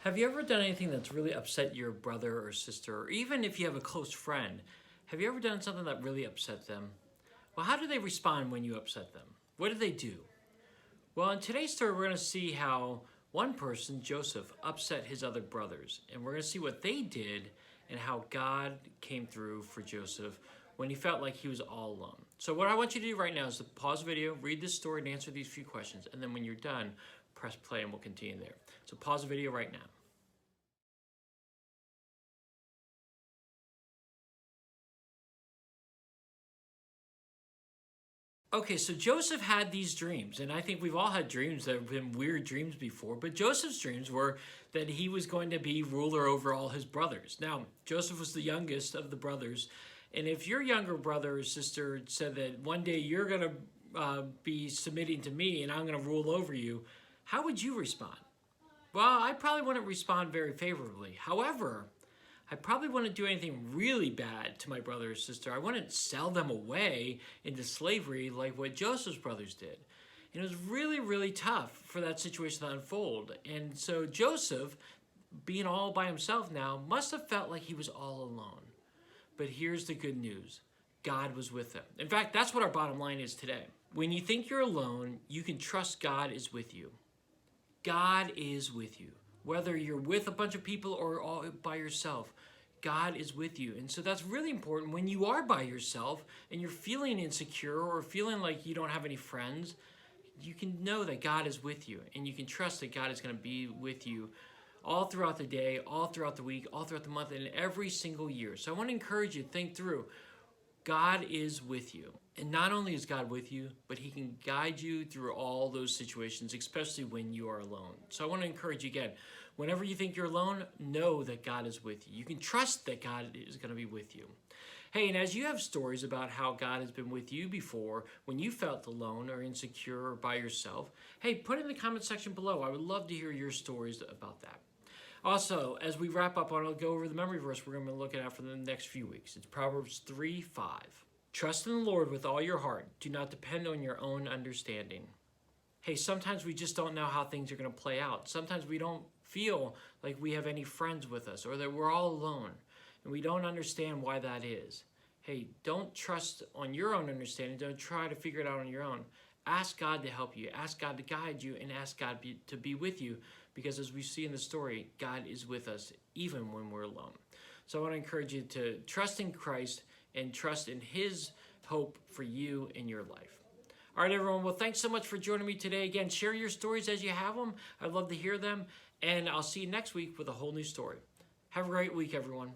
Have you ever done anything that's really upset your brother or sister, or even if you have a close friend, have you ever done something that really upset them? Well, how do they respond when you upset them? What do they do? Well, in today's story, we're going to see how one person, Joseph, upset his other brothers. And we're going to see what they did and how God came through for Joseph when he felt like he was all alone. So what I want you to do right now is to pause the video, read this story, and answer these few questions. And then when you're done, press play and we'll continue there. So pause the video right now. Okay, so Joseph had these dreams, and I think we've all had dreams that have been weird dreams before, but Joseph's dreams were that he was going to be ruler over all his brothers. Now, Joseph was the youngest of the brothers, and if your younger brother or sister said that one day you're going to be submitting to me and I'm going to rule over you, how would you respond? Well, I probably wouldn't respond very favorably. However, I probably wouldn't do anything really bad to my brother or sister. I wouldn't sell them away into slavery like what Joseph's brothers did. And it was really, really tough for that situation to unfold. And so Joseph, being all by himself now, must have felt like he was all alone. But here's the good news. God was with him. In fact, that's what our bottom line is today. When you think you're alone, you can trust God is with you. God is with you. Whether you're with a bunch of people or all by yourself, God is with you. And so that's really important when you are by yourself and you're feeling insecure or feeling like you don't have any friends, you can know that God is with you and you can trust that God is going to be with you all throughout the day, all throughout the week, all throughout the month, and every single year. So I want to encourage you to think through. God is with you. And not only is God with you, but he can guide you through all those situations, especially when you are alone. So I want to encourage you again, whenever you think you're alone, know that God is with you. You can trust that God is going to be with you. Hey, and as you have stories about how God has been with you before, when you felt alone or insecure or by yourself, hey, put it in the comment section below. I would love to hear your stories about that. Also, as we wrap up, I'll go over the memory verse we're going to look at for the next few weeks. It's Proverbs 3:5. Trust in the Lord with all your heart. Do not depend on your own understanding. Hey, sometimes we just don't know how things are going to play out. Sometimes we don't feel like we have any friends with us or that we're all alone, and we don't understand why that is. Hey, don't trust on your own understanding. Don't try to figure it out on your own. Ask God to help you. Ask God to guide you and ask God to be with you because as we see in the story, God is with us even when we're alone. So I want to encourage you to trust in Christ and trust in his hope for you in your life. All right, everyone. Well, thanks so much for joining me today. Again, share your stories as you have them. I'd love to hear them. And I'll see you next week with a whole new story. Have a great week, everyone.